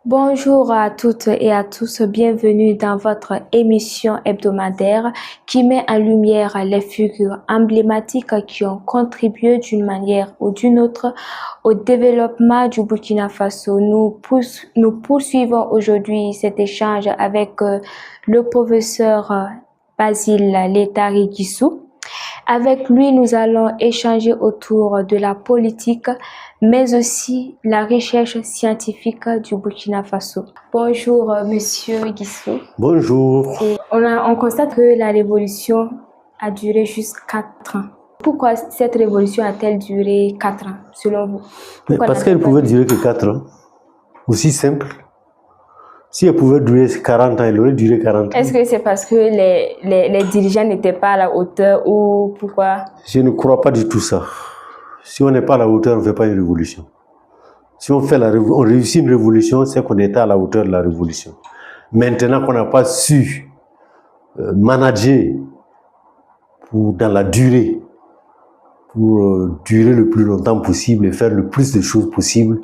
Bonjour à toutes et à tous, bienvenue dans votre émission hebdomadaire qui met en lumière les figures emblématiques qui ont contribué d'une manière ou d'une autre au développement du Burkina Faso. Nous poursuivons aujourd'hui cet échange avec le professeur Basile Letari Guissou. Avec lui, nous allons échanger autour de la politique, mais aussi la recherche scientifique du Burkina Faso. Bonjour, Monsieur Guissou. Bonjour. Et on constate que la révolution a duré juste 4 ans. Pourquoi cette révolution a-t-elle duré 4 ans, selon vous? Parce qu'elle pouvait durer que 4 ans. Aussi simple. Si elle pouvait durer 40 ans, elle aurait duré 40 ans. Est-ce que c'est parce que les dirigeants n'étaient pas à la hauteur ou pourquoi? Je ne crois pas du tout ça. Si on n'est pas à la hauteur, on ne fait pas une révolution. Si on réussit une révolution, c'est qu'on était à la hauteur de la révolution. Maintenant qu'on n'a pas su manager dans la durée, pour durer le plus longtemps possible et faire le plus de choses possible,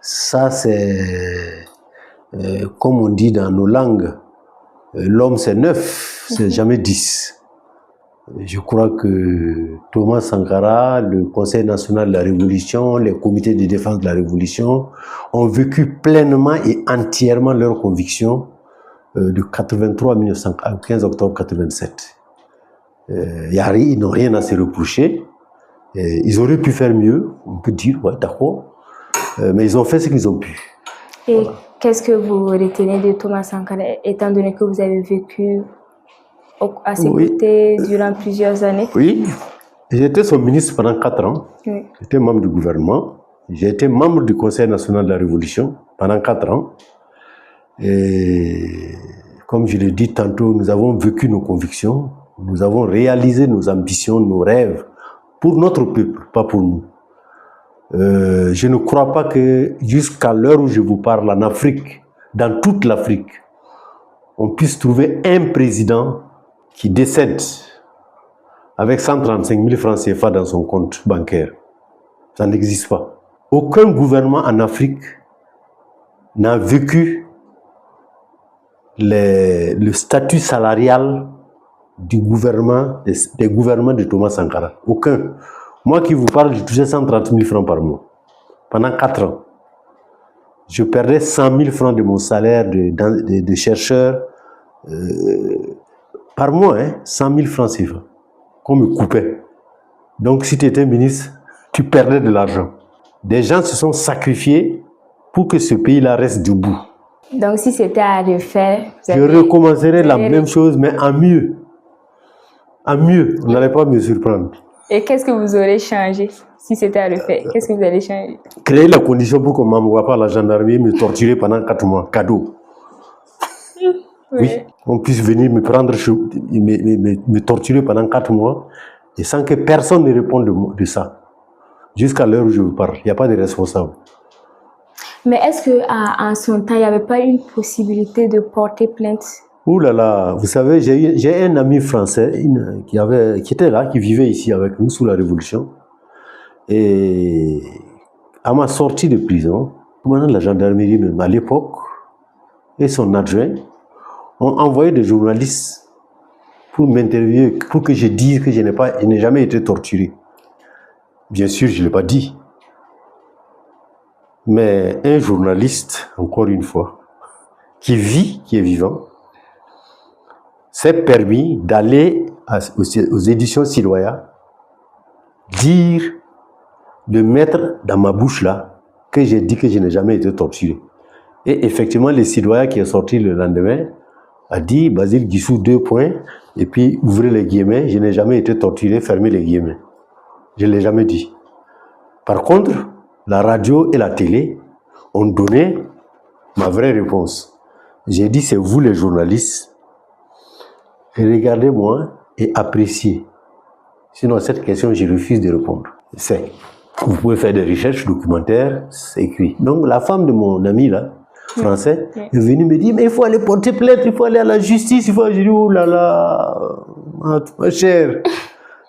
ça c'est... comme on dit dans nos langues, l'homme c'est 9, c'est jamais 10. Je crois que Thomas Sankara, le Conseil national de la Révolution, les comités de défense de la Révolution ont vécu pleinement et entièrement leurs convictions de 83 à 15 octobre 87. Ils n'ont rien à se reprocher. Ils auraient pu faire mieux, on peut dire, ouais, d'accord, mais ils ont fait ce qu'ils ont pu. Et voilà. Qu'est-ce que vous retenez de Thomas Sankara, étant donné que vous avez vécu à ses côtés durant plusieurs années? Oui, j'ai été son ministre pendant 4 ans. Oui. J'étais membre du gouvernement. J'ai été membre du Conseil national de la Révolution pendant 4 ans. Et comme je l'ai dit tantôt, nous avons vécu nos convictions, nous avons réalisé nos ambitions, nos rêves pour notre peuple, pas pour nous. Je ne crois pas que jusqu'à l'heure où je vous parle en Afrique, dans toute l'Afrique, on puisse trouver un président qui décède avec 135 000 francs CFA dans son compte bancaire. Ça n'existe pas. Aucun gouvernement en Afrique n'a vécu le statut salarial des gouvernements de Thomas Sankara. Aucun. Moi qui vous parle, je touchais 130 000 francs par mois. Pendant 4 ans. Je perdais 100 000 francs de mon salaire de chercheur par mois, 100 000 francs CFA, qu'on me coupait. Donc si tu étais ministre, tu perdais de l'argent. Des gens se sont sacrifiés pour que ce pays-là reste debout. Donc si c'était à refaire, je recommencerais la même chose, mais en mieux. En mieux, on n'allait pas me surprendre. Et qu'est-ce que vous aurez changé si c'était à refaire? Qu'est-ce que vous allez changer? Créer la condition pour qu'on ne m'envoie pas à la gendarmerie me torturer pendant 4 mois, cadeau. Oui, on puisse venir me prendre, me torturer pendant 4 mois et sans que personne ne réponde de ça. Jusqu'à l'heure où je vous parle, il n'y a pas de responsable. Mais est-ce qu'en son temps, il n'y avait pas une possibilité de porter plainte? Ouh là là, vous savez, j'ai un ami français qui était là, qui vivait ici avec nous sous la Révolution. Et à ma sortie de prison, le commandant de la gendarmerie, même à l'époque, et son adjoint, ont envoyé des journalistes pour m'interviewer, pour que je dise que je n'ai jamais été torturé. Bien sûr, je ne l'ai pas dit. Mais un journaliste, encore une fois, qui vit, qui est vivant, s'est permis d'aller aux éditions Siloya dire, de mettre dans ma bouche là, que j'ai dit que je n'ai jamais été torturé. Et effectivement, les Siloya qui est sorti le lendemain a dit, Basile Guissou, 2 points, et puis ouvrez les guillemets, je n'ai jamais été torturé, fermez les guillemets. Je ne l'ai jamais dit. Par contre, la radio et la télé ont donné ma vraie réponse. J'ai dit, c'est vous les journalistes, regardez-moi et appréciez. Sinon, à cette question, je refuse de répondre. Vous pouvez faire des recherches documentaires, c'est écrit. Donc, la femme de mon ami, là, français, est venue me dire, mais il faut aller porter plainte, il faut aller à la justice, il faut... J'ai dit, oh là là, ma chère,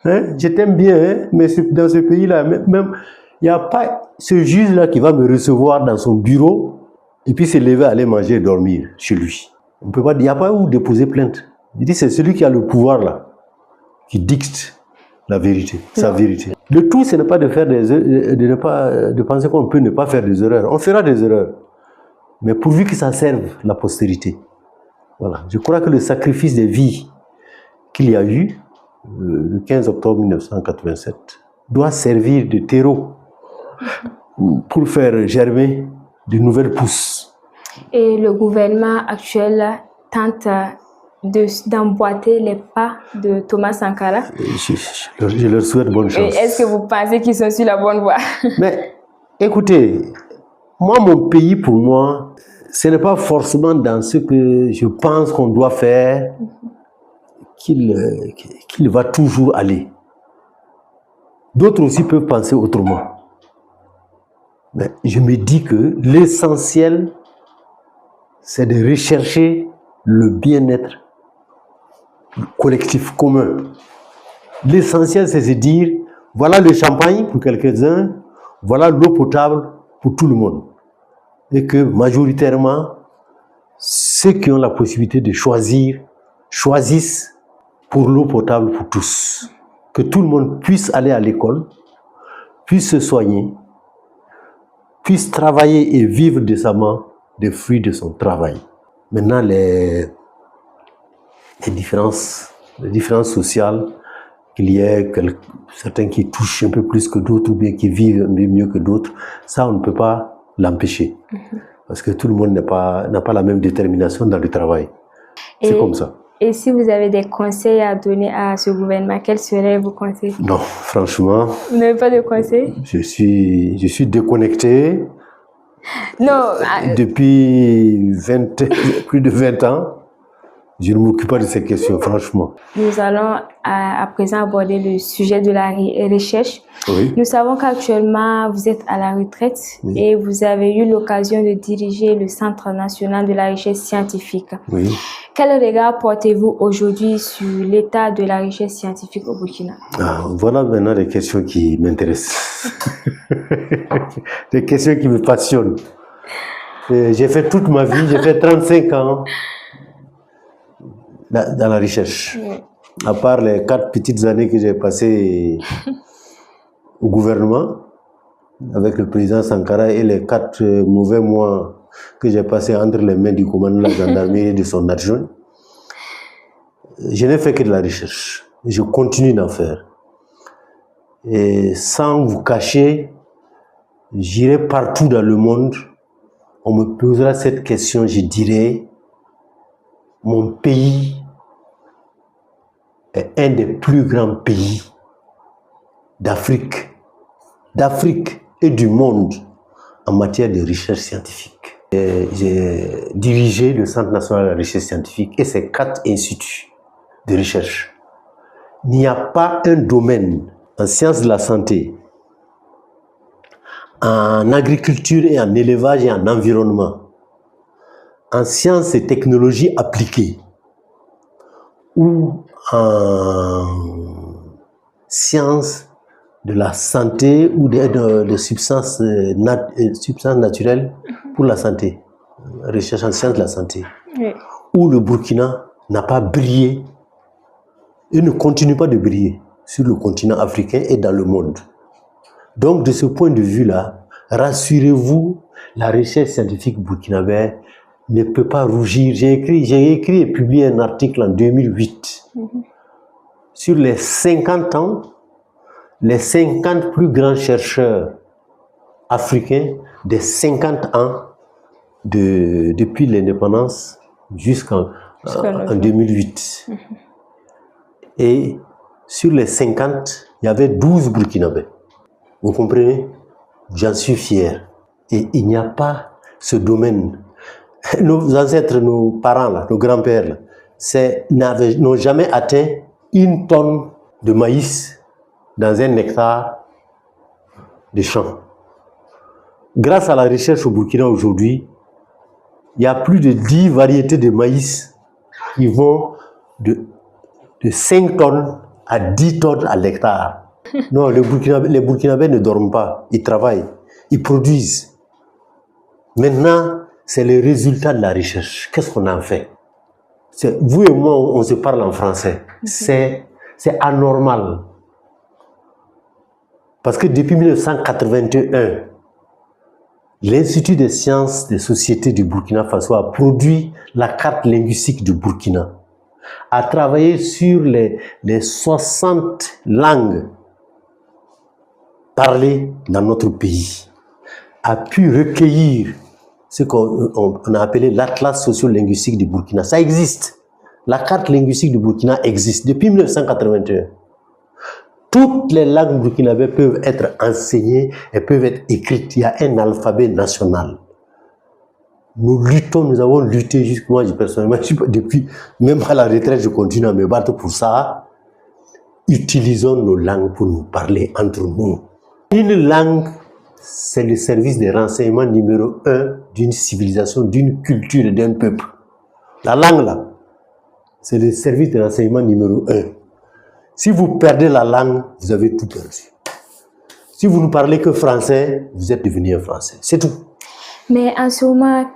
hein, je t'aime bien, hein, mais dans ce pays-là, même, il n'y a pas ce juge-là qui va me recevoir dans son bureau et puis se lever, aller manger et dormir chez lui. On peut pas, il n'y a pas où déposer plainte. Il dit c'est celui qui a le pouvoir là, qui dicte la vérité, sa vérité. Le tout, ce n'est pas de faire de penser qu'on peut ne pas faire des erreurs. On fera des erreurs, mais pourvu que ça serve la postérité. Voilà. Je crois que le sacrifice des vies qu'il y a eu le 15 octobre 1987 doit servir de terreau pour faire germer de nouvelles pousses. Et le gouvernement actuel tente d'emboîter les pas de Thomas Sankara. Je leur souhaite bonne chance. Et est-ce que vous pensez qu'ils sont sur la bonne voie? Mais écoutez, moi, mon pays, pour moi, ce n'est pas forcément dans ce que je pense qu'on doit faire qu'il va toujours aller. D'autres aussi peuvent penser autrement. Mais je me dis que l'essentiel, c'est de rechercher le bien-être collectif commun. L'essentiel, c'est de dire, voilà le champagne pour quelques-uns, voilà l'eau potable pour tout le monde. Et que majoritairement, ceux qui ont la possibilité de choisir, choisissent pour l'eau potable pour tous. Que tout le monde puisse aller à l'école, puisse se soigner, puisse travailler et vivre décemment des fruits de son travail. Maintenant, les différences sociales, qu'il y ait certains qui touchent un peu plus que d'autres ou bien qui vivent un peu mieux que d'autres, ça, on ne peut pas l'empêcher. Parce que tout le monde n'a pas la même détermination dans le travail. C'est comme ça. Et si vous avez des conseils à donner à ce gouvernement, quels seraient vos conseils? Non, franchement. Vous n'avez pas de conseils? Je suis déconnecté. Non. Depuis plus de 20 ans, je ne m'occupe pas de ces questions, franchement. Nous allons à présent aborder le sujet de la recherche. Oui. Nous savons qu'actuellement, vous êtes à la retraite et vous avez eu l'occasion de diriger le Centre national de la recherche scientifique. Oui. Quel regard portez-vous aujourd'hui sur l'état de la recherche scientifique au Burkina? Voilà maintenant des questions qui m'intéressent. Des questions qui me passionnent. J'ai fait toute ma vie, j'ai fait 35 ans dans la recherche. À part les 4 petites années que j'ai passées au gouvernement avec le président Sankara et les 4 mauvais mois que j'ai passés entre les mains du commandant de la gendarmerie et de son adjoint, je n'ai fait que de la recherche. Je continue d'en faire. Et sans vous cacher, j'irai partout dans le monde. On me posera cette question, je dirais, mon pays est un des plus grands pays d'Afrique et du monde en matière de recherche scientifique. J'ai dirigé le Centre national de la recherche scientifique et ses 4 instituts de recherche. Il n'y a pas un domaine en sciences de la santé, en agriculture et en élevage et en environnement, en sciences et technologies appliquées, ou en sciences de la santé ou de substances naturelles pour la santé, recherche en sciences de la santé, où le Burkina n'a pas brillé et ne continue pas de briller sur le continent africain et dans le monde. Donc, de ce point de vue-là, rassurez-vous, la recherche scientifique burkinabé ne peut pas rougir. J'ai écrit et publié un article en 2008 sur les 50 ans, les 50 plus grands chercheurs africains des 50 ans depuis l'indépendance jusqu'en 2008. Et sur les 50, il y avait 12 Burkinabés. Vous comprenez? J'en suis fier. Et il n'y a pas ce domaine. Nos ancêtres, nos parents, là, nos grands-pères, n'ont jamais atteint 1 tonne de maïs dans 1 hectare de champs. Grâce à la recherche au Burkina aujourd'hui, il y a plus de 10 variétés de maïs qui vont de 5 tonnes à 10 tonnes à l'hectare. Non, les Burkinabés ne dorment pas, ils travaillent, ils produisent. Maintenant, c'est le résultat de la recherche. Qu'est-ce qu'on en fait? Vous et moi, on se parle en français. C'est anormal. Parce que depuis 1981, l'Institut des sciences des sociétés du Burkina Faso a produit la carte linguistique du Burkina, a travaillé sur les 60 langues parlées dans notre pays, a pu recueillir ce qu'on a appelé l'Atlas socio-linguistique du Burkina. Ça existe. La carte linguistique du Burkina existe depuis 1981. Toutes les langues burkinabées peuvent être enseignées et peuvent être écrites. Il y a un alphabet national. Nous luttons, nous avons lutté jusqu'à moi, personnellement, depuis, même à la retraite, je continue à me battre pour ça. Utilisons nos langues pour nous parler entre nous. Une langue, c'est le service de renseignement numéro 1 d'une civilisation, d'une culture et d'un peuple. La langue, là, c'est le service de renseignement numéro 1. Si vous perdez la langue, vous avez tout perdu. Si vous ne parlez que français, vous êtes devenu un français. C'est tout. Mais en ce moment,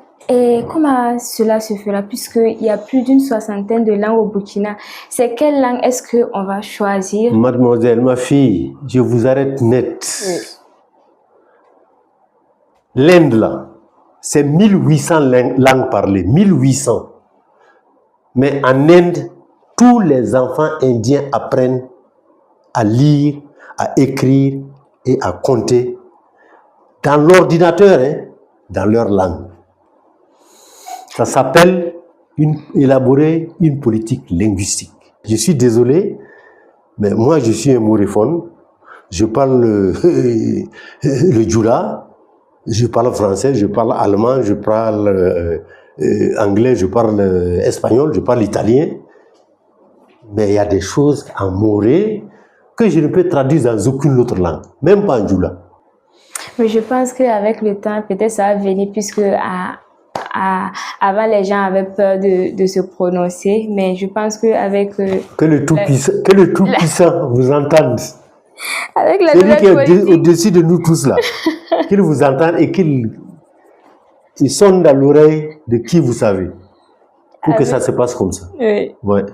comment cela se fera puisqu'il y a plus d'une soixantaine de langues au Burkina? C'est quelle langue est-ce qu'on va choisir? Mademoiselle, ma fille, je vous arrête net. Oui. L'Inde, là, c'est 1800 langues parlées. 1800. Mais en Inde, tous les enfants indiens apprennent à lire, à écrire et à compter dans l'ordinateur, dans leur langue. Ça s'appelle élaborer une politique linguistique. Je suis désolé, mais moi je suis un moréphone. Je parle le djoula, je parle français, je parle allemand, je parle anglais, je parle espagnol, je parle italien. Mais il y a des choses en moré que je ne peux traduire dans aucune autre langue, même pas en djoula. Mais je pense qu'avec le temps, peut-être ça va venir, puisque avant les gens avaient peur de se prononcer, mais je pense qu'avec... Que le Tout-Puissant vous entende. Avec la celui qui est au-dessus de nous tous là, qu'il vous entende et qu'il sonne dans l'oreille de qui vous savez, pour que ça se passe comme ça. Oui. Ouais.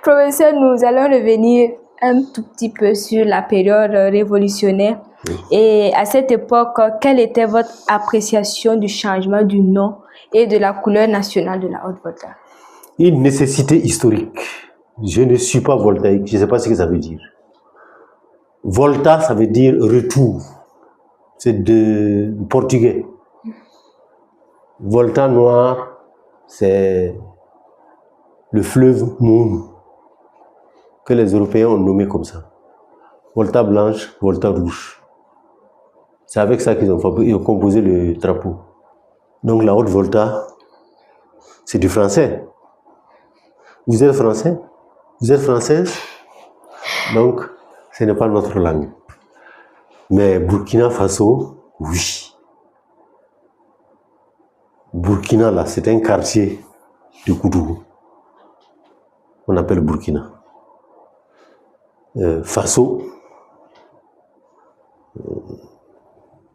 Professeur, nous allons revenir un tout petit peu sur la période révolutionnaire. Oui. Et à cette époque, quelle était votre appréciation du changement du nom et de la couleur nationale de la Haute-Volta? Une nécessité historique. Je ne suis pas voltaïque, je ne sais pas ce que ça veut dire. Volta, ça veut dire retour. C'est de portugais. Volta noir, c'est le fleuve Moon, que les Européens ont nommé comme ça. Volta blanche, Volta rouge. C'est avec ça qu'ils ont composé le drapeau. Donc la Haute-Volta, c'est du français. Vous êtes français? Vous êtes française? Donc, ce n'est pas notre langue. Mais Burkina Faso, oui. Burkina, là, c'est un quartier de Koudougou. On appelle Burkina. Faso,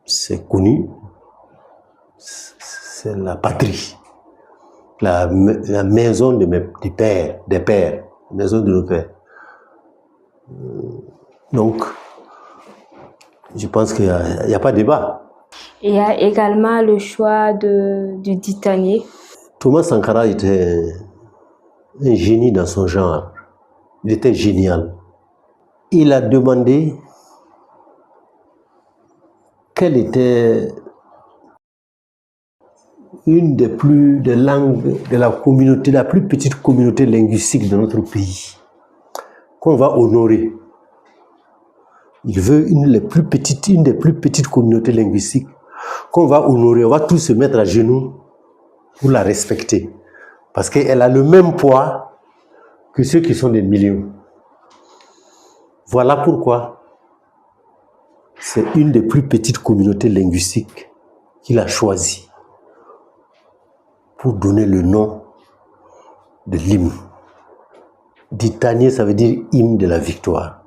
c'est connu, c'est la patrie, la maison des pères, la maison de nos pères. Donc, je pense qu'il n'y a pas de débat. Il y a également le choix du ditanier. Thomas Sankara était un génie dans son genre. Il était génial. Il a demandé quelle était une des langues de la communauté, la plus petite communauté linguistique de notre pays, qu'on va honorer. Il veut une des plus petites communautés linguistiques qu'on va honorer. On va tous se mettre à genoux pour la respecter. Parce qu'elle a le même poids que ceux qui sont des millions. Voilà pourquoi c'est une des plus petites communautés linguistiques qu'il a choisi pour donner le nom de l'hymne. Ditanier, ça veut dire hymne de la victoire.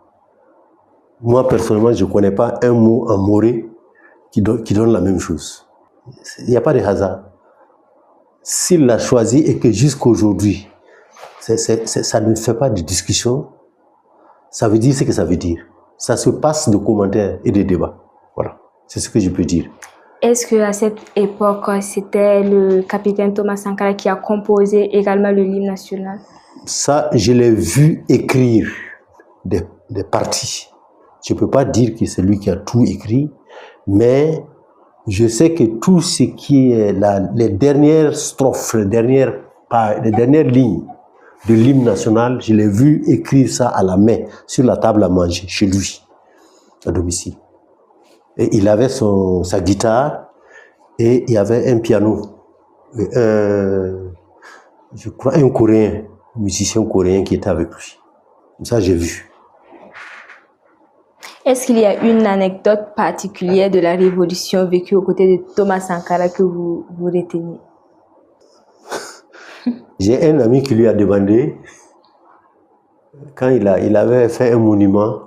Moi, personnellement, je ne connais pas un mot en moré qui donne la même chose. Il n'y a pas de hasard. S'il l'a choisi et que jusqu'aujourd'hui, ça ne fait pas de discussion, ça veut dire ce que ça veut dire. Ça se passe de commentaires et de débats. Voilà, c'est ce que je peux dire. Est-ce qu'à cette époque, c'était le capitaine Thomas Sankara qui a composé également le l'hymne national? Ça, je l'ai vu écrire des parties. Je ne peux pas dire que c'est lui qui a tout écrit, mais je sais que tout ce qui est les dernières strophes, les dernières lignes de l'hymne national, je l'ai vu écrire ça à la main, sur la table à manger, chez lui, à domicile. Et il avait sa guitare et il y avait un piano. Je crois un Coréen, un musicien coréen qui était avec lui. Ça, j'ai vu. Est-ce qu'il y a une anecdote particulière de la révolution vécue aux côtés de Thomas Sankara que vous retenez? J'ai un ami qui lui a demandé, quand il avait fait un monument,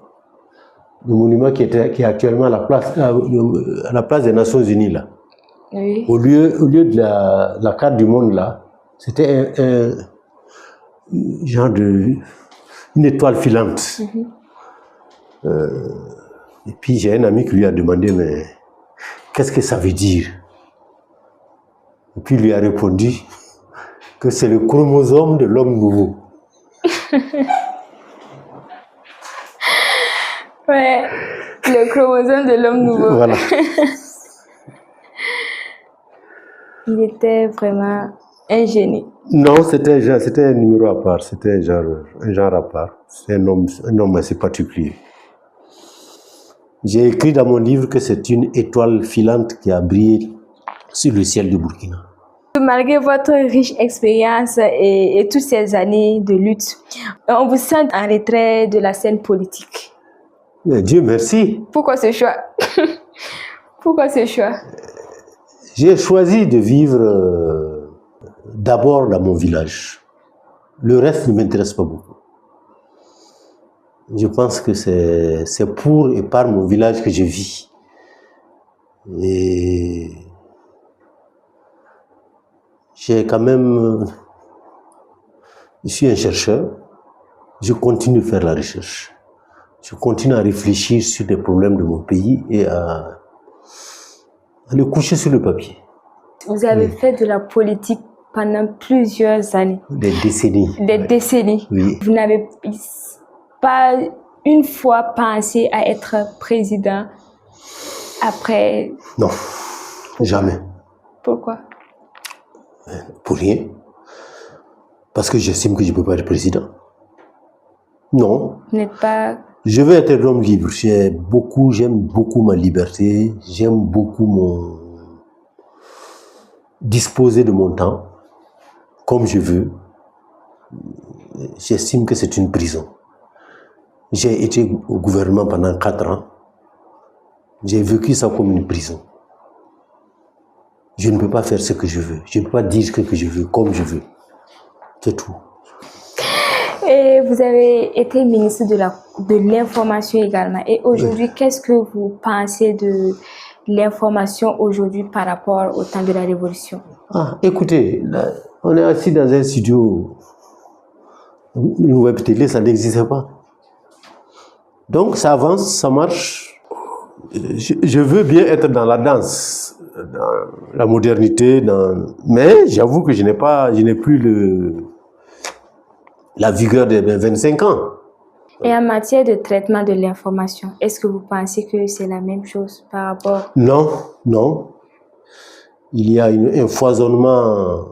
le monument qui est actuellement à la place des Nations Unies, là. Oui. Au lieu de la carte du monde, là, c'était un genre une étoile filante. Et puis j'ai un ami qui lui a demandé, mais qu'est-ce que ça veut dire? Et puis il lui a répondu que c'est le chromosome de l'homme nouveau. Ouais, le chromosome de l'homme nouveau. Voilà. Il était vraiment un génie. Non, c'était un numéro à part, c'était un genre à part. C'est un homme assez particulier. J'ai écrit dans mon livre que c'est une étoile filante qui a brillé sur le ciel du Burkina. Malgré votre riche expérience et toutes ces années de lutte, on vous sent en retrait de la scène politique. Mais Dieu merci. Pourquoi ce choix? Pourquoi ce choix? J'ai choisi de vivre d'abord dans mon village. Le reste ne m'intéresse pas beaucoup. Je pense que c'est pour et par mon village que je vis. Et j'ai quand même... Je suis un chercheur. Je continue de faire la recherche. Je continue à réfléchir sur des problèmes de mon pays et à le coucher sur le papier. Vous avez fait de la politique pendant plusieurs années. Des décennies. Des décennies. Oui. Vous n'avez pas une fois pensé à être président après? Non, jamais. Pourquoi? Pour rien. Parce que j'estime que je ne peux pas être président. Non. Vous n'êtes pas... Je veux être un homme libre. J'aime beaucoup ma liberté. J'aime beaucoup disposer de mon temps comme je veux. J'estime que c'est une prison. J'ai été au gouvernement pendant 4 ans. J'ai vécu ça comme une prison. Je ne peux pas faire ce que je veux. Je ne peux pas dire ce que je veux, comme je veux. C'est tout. Et vous avez été ministre de l'information également. Et aujourd'hui, qu'est-ce que vous pensez de l'information aujourd'hui par rapport au temps de la Révolution? Écoutez, là, on est assis dans un studio. Une web télé, ça n'existait pas. Donc ça avance, ça marche. Je veux bien être dans la danse, dans la modernité, mais j'avoue que je n'ai plus la vigueur de 25 ans. Et en matière de traitement de l'information, est-ce que vous pensez que c'est la même chose par rapport? Non, non. Il y a un foisonnement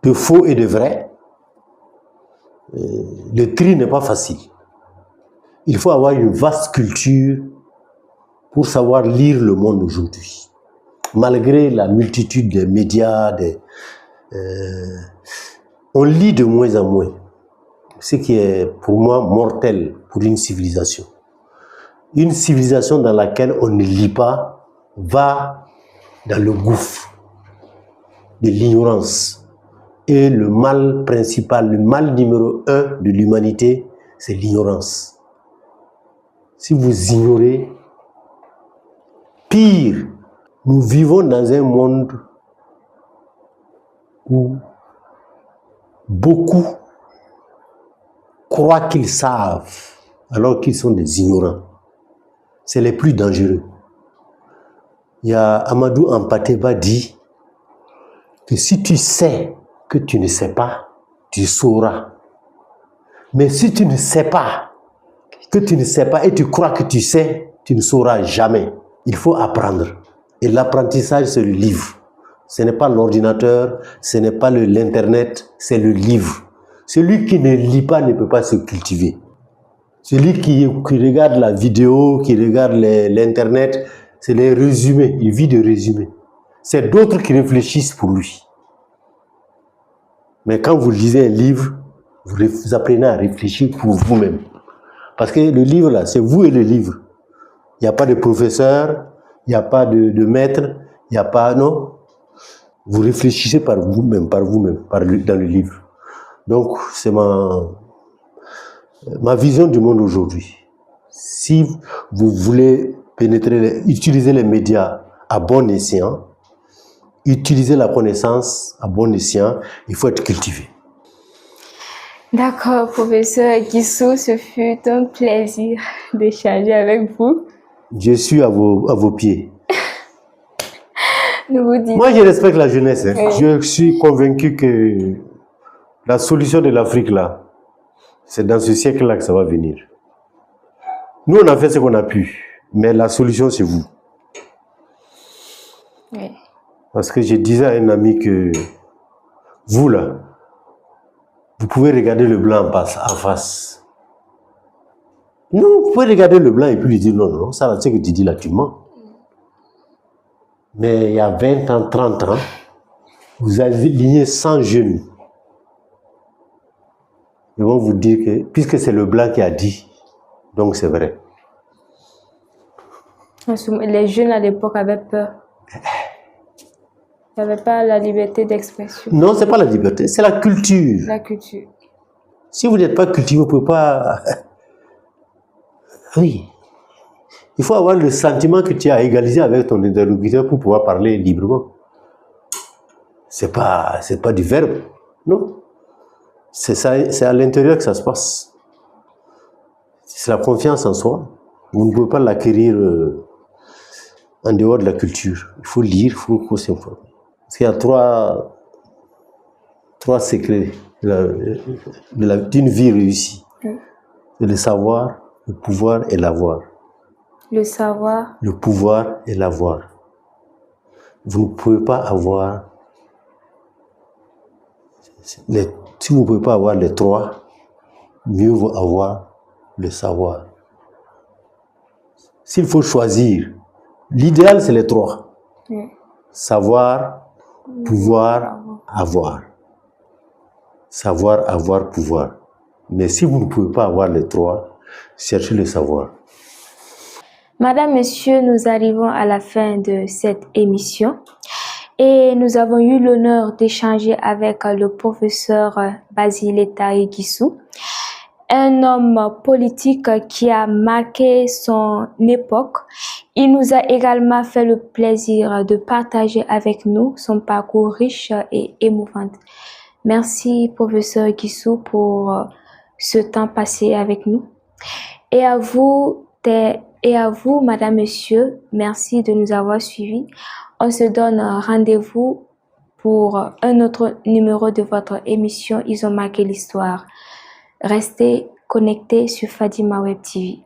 de faux et de vrai. Le tri n'est pas facile. Il faut avoir une vaste culture pour savoir lire le monde aujourd'hui. Malgré la multitude des médias, on lit de moins en moins. Ce qui est pour moi mortel pour une civilisation. Une civilisation dans laquelle on ne lit pas va dans le gouffre de l'ignorance. Et le mal principal, le mal numéro 1 de l'humanité, c'est l'ignorance. Si vous ignorez, pire, Nous vivons dans un monde où beaucoup croient qu'ils savent alors qu'ils sont des ignorants. C'est les plus dangereux. Il y a Amadou Ampateba dit que si tu sais que tu ne sais pas, tu sauras. Mais si tu ne sais pas que tu ne sais pas et tu crois que tu sais, tu ne sauras jamais. Il faut apprendre. Et l'apprentissage, c'est le livre. Ce n'est pas l'ordinateur, ce n'est pas l'internet, c'est le livre. Celui qui ne lit pas ne peut pas se cultiver. Celui qui regarde la vidéo, qui regarde l'internet, c'est les résumés. Il vit de résumés. C'est d'autres qui réfléchissent pour lui. Mais quand vous lisez un livre, vous apprenez à réfléchir pour vous-même. Parce que le livre, là, c'est vous et le livre. Il n'y a pas de professeur, il n'y a pas de maître, il n'y a pas... Non. Vous réfléchissez par vous-même, dans le livre. Donc, c'est ma vision du monde aujourd'hui. Si vous voulez utiliser les médias à bon escient, utiliser la connaissance à bon escient, il faut être cultivé. D'accord, professeur Guissou, ce fut un plaisir d'échanger avec vous. Je suis à vos pieds. Nous vous disons... Moi, je respecte la jeunesse. Hein. Oui. Je suis convaincu que la solution de l'Afrique, là, c'est dans ce siècle-là que ça va venir. Nous, on a fait ce qu'on a pu, mais la solution, c'est vous. Oui. Parce que je disais à un ami que vous, là, vous pouvez regarder le blanc en face. Non, vous pouvez regarder le blanc et puis lui dire non, ça, là, c'est ce que tu dis là, tu mens. Mais il y a 20 ans, 30 ans, vous avez ligné 100 jeunes. Ils vont vous dire que, puisque c'est le blanc qui a dit, donc c'est vrai. Les jeunes à l'époque avaient peur. Il n'y avait pas la liberté d'expression. Non, ce n'est pas la liberté, c'est la culture. La culture. Si vous n'êtes pas cultivé, vous ne pouvez pas... Oui. Il faut avoir le sentiment que tu as égalisé avec ton interlocuteur pour pouvoir parler librement. C'est pas du verbe, non. C'est à l'intérieur que ça se passe. C'est la confiance en soi. Vous ne pouvez pas l'acquérir en dehors de la culture. Il faut lire, il faut s'informer. Parce qu'il y a trois secrets d'une vie réussie. C'est le savoir, le pouvoir et l'avoir. Le savoir. Le pouvoir et l'avoir. Vous ne pouvez pas avoir... Si vous ne pouvez pas avoir les trois, mieux vaut avoir le savoir. S'il faut choisir, l'idéal c'est les trois. Oui. Savoir, pouvoir, avoir. Savoir, avoir, pouvoir. Mais si vous ne pouvez pas avoir les trois, cherchez le savoir. Madame, Monsieur, nous arrivons à la fin de cette émission et nous avons eu l'honneur d'échanger avec le professeur Basile Tari Guissou, un homme politique qui a marqué son époque. Il nous a également fait le plaisir de partager avec nous son parcours riche et émouvant. Merci, professeur Guissou, pour ce temps passé avec nous. Et à vous, madame, monsieur, merci de nous avoir suivis. On se donne rendez-vous pour un autre numéro de votre émission Ils ont marqué l'histoire. Restez connectés sur Fadima Web TV.